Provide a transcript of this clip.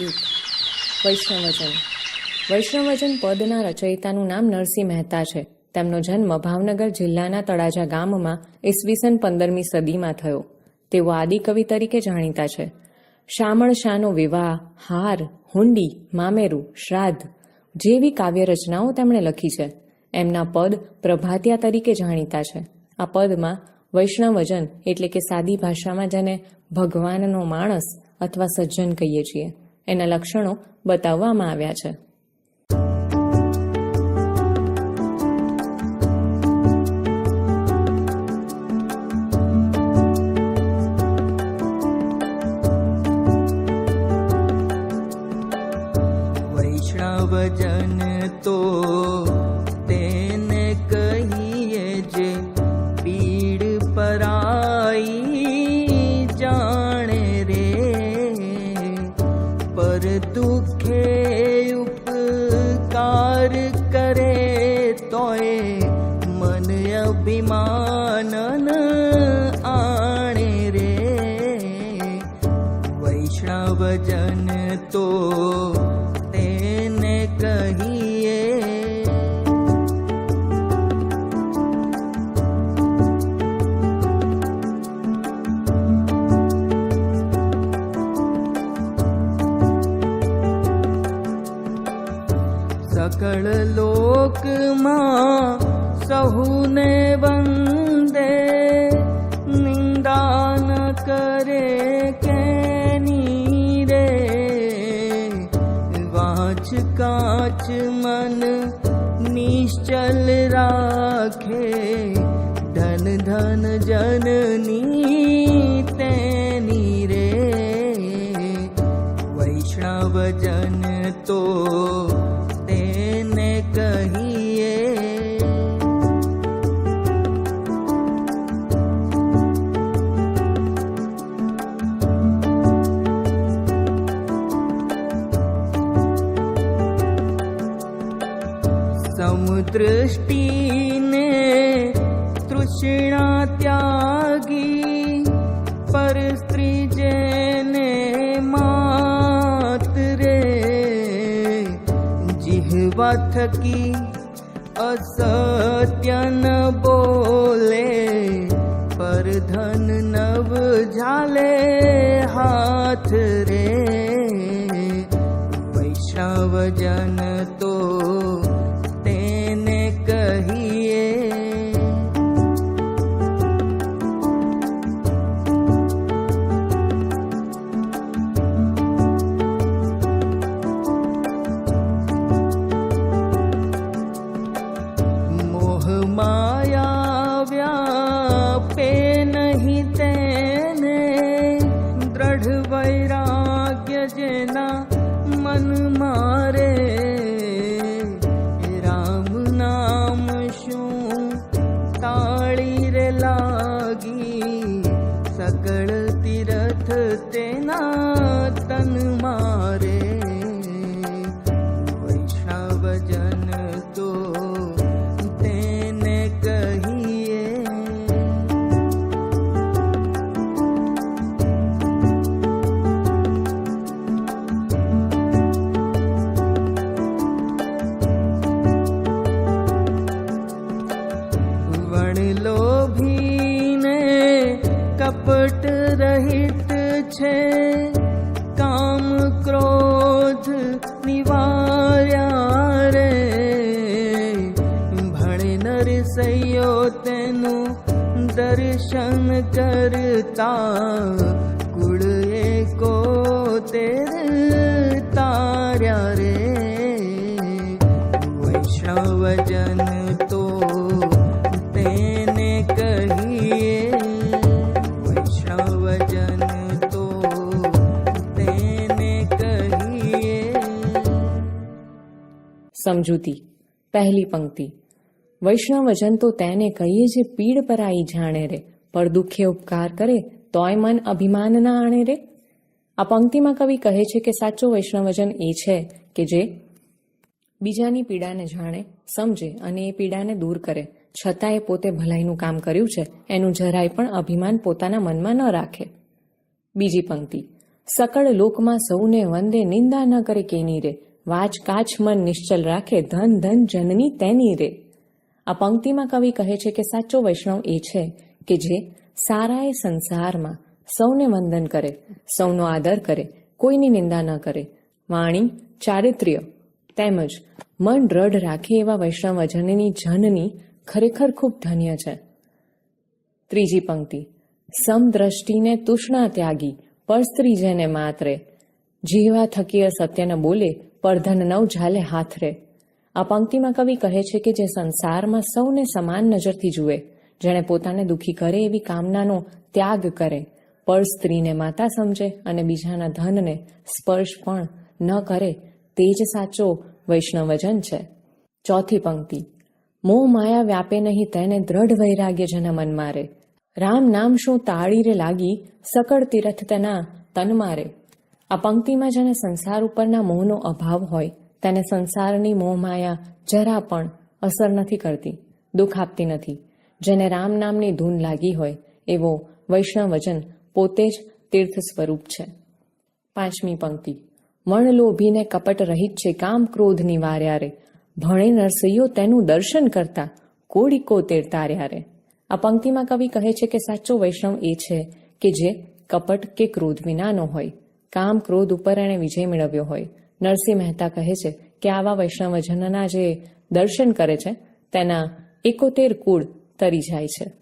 એક વૈષ્ણવજન. વૈષ્ણવજન પદના રચયિતાનું નામ નરસિંહ મહેતા છે. તેમનો જન્મ ભાવનગર જિલ્લાના તળાજા ગામમાં ઈસવીસન 15મી સદીમાં થયો. તેઓ આદિકવિ તરીકે જાણીતા છે. શામળ શાનો વિવાહ, હાર, હુંડી, મામેરું, શ્રાદ્ધ જેવી કાવ્ય રચનાઓ તેમણે લખી છે. એમના પદ પ્રભાતિયા તરીકે જાણીતા છે. આ પદમાં વૈષ્ણવજન એટલે કે સાદી ભાષામાં જેને ભગવાનનો માણસ અથવા સજ્જન કહીએ છીએ એના લક્ષણો બતાવવામાં આવ્યા છે. વૈષ્ણવજન તો તેને કહીએ જે પીડ પરાઈ જાણે રે, પર દુખે ઉપકાર કરે તોય મન અભિમાન આણે રે. વૈષ્ણવજન તો તેને કહીએ સકળ લોકમાં સહુને વંદે, નિંદા ન કરે કેની રે. વાંચ કાચ મન નિશ્ચલ રાખે, ધન ધન જનની તેની રે. વૈષ્ણવજન તો તેને કહીએ સમદૃષ્ટિને તૃષ્ણા ત્યાગી, પર સ્ત્રી જેને માત રે. જીહવા થકી અસત્ય ન બોલે, પર ધન નવ ઝાલે હાથ રે. વૈષ્ણવજન તો તેને કહીએ મોહ માયા વ્યાપે નહીં તેને, દ્રઢ વૈરાગ્ય જેના મન મારે. રામ નામ શું તાળી રે લાગી, સકળ તીરથ તેના તન મારે. વૈષ્ણવજન તો તેને કહીએ વણલોભીને કપટ રહિત છે, કામ ક્રોધ નિવાર્યા રે. ભણે નરસૈયો તેનું દર્શન કરતા, કુળ એકોતેર તાર્યા રે. વૈષ્ણવજન તો તેને કહીએ વૈષ્ણવજન તો તેને કહીએ. સમજૂતી. પહેલી પંક્તિ. વૈષ્ણવજન તો તેને કહીએ જે પીડ પરાઈ જાણે રે, પર દુઃખે ઉપકાર કરે તોય મન અભિમાન ના આણે રે. આ પંક્તિમાં કવિ કહે છે કે સાચો વૈષ્ણવજન એ છે કે જે બીજાની પીડાને જાણે, સમજે અને એ પીડાને દૂર કરે, છતાં એ પોતે ભલાઈનું કામ કર્યું છે એનું જરાય પણ અભિમાન પોતાના મનમાં ન રાખે. બીજી પંક્તિ. સકળ લોકમાં સૌને વંદે, નિંદા ન કરે કેની રે, વાચ કાચ મન નિશ્ચલ રાખે, ધન ધન જનની તેની રે. આ પંક્તિમાં કવિ કહે છે કે સાચો વૈષ્ણવ એ છે કે જે સારાએ સંસારમાં સૌને વંદન કરે, સૌનો આદર કરે, કોઈની નિંદા ન કરે, વાણી, ચારિત્ર્ય તેમજ મન દ્રઢ રાખે એવા વૈષ્ણવજનની જનની ખરેખર ખૂબ ધન્ય છે. ત્રીજી પંક્તિ, સમદ્રષ્ટિને તૃષ્ણા ત્યાગી, પરસ્ત્રી જેને માતરે, જીવા થકી સત્ય ન બોલે, પરધન નવ ઝાલે હાથ રે. આ પંક્તિમાં કવિ કહે છે કે જે સંસારમાં સૌને સમાન નજરથી જુએ, જેણે પોતાને દુઃખી કરે એવી કામનાનો ત્યાગ કરે, પર સ્ત્રીને માતા સમજે અને બીજાના ધનને સ્પર્શ પણ ન કરે, તે જ સાચો વૈષ્ણવજન છે. ચોથી પંક્તિ, મોહ માયા વ્યાપે નહીં તેને, દ્રઢ વૈરાગ્ય જેના મન મારે, રામ નામ શું તાળી રે લાગી, સકળ તીરથ તેના તન મારે. આ પંક્તિમાં જેને સંસાર ઉપરના મોહનો અભાવ હોય તેને સંસારની મોહમાયા જરા પણ અસર નથી કરતી, દુઃખ આપતી નથી. જેને રામ નામની ધૂન લાગી હોય એવો વૈષ્ણવજન પોતે જ તીર્થ સ્વરૂપ છે. પાંચમી પંક્તિ, મણ લોભીને કપટ રહિત છે, કામ ક્રોધ નિવાર્યા રે, ભણે નરસૈયો તેનું દર્શન કરતા, કોડીકો તેર તાર્યા રે. આ પંક્તિમાં કવિ કહે છે કે સાચો વૈષ્ણવ એ છે કે જે કપટ કે ક્રોધ વિનાનો હોય, કામ ક્રોધ ઉપર એણે વિજય મેળવ્યો હોય. નરસિંહ મહેતા કહે છે કે આવા વૈષ્ણવજનના જે દર્શન કરે છે તેના 71 કુળ તરી જાય છે.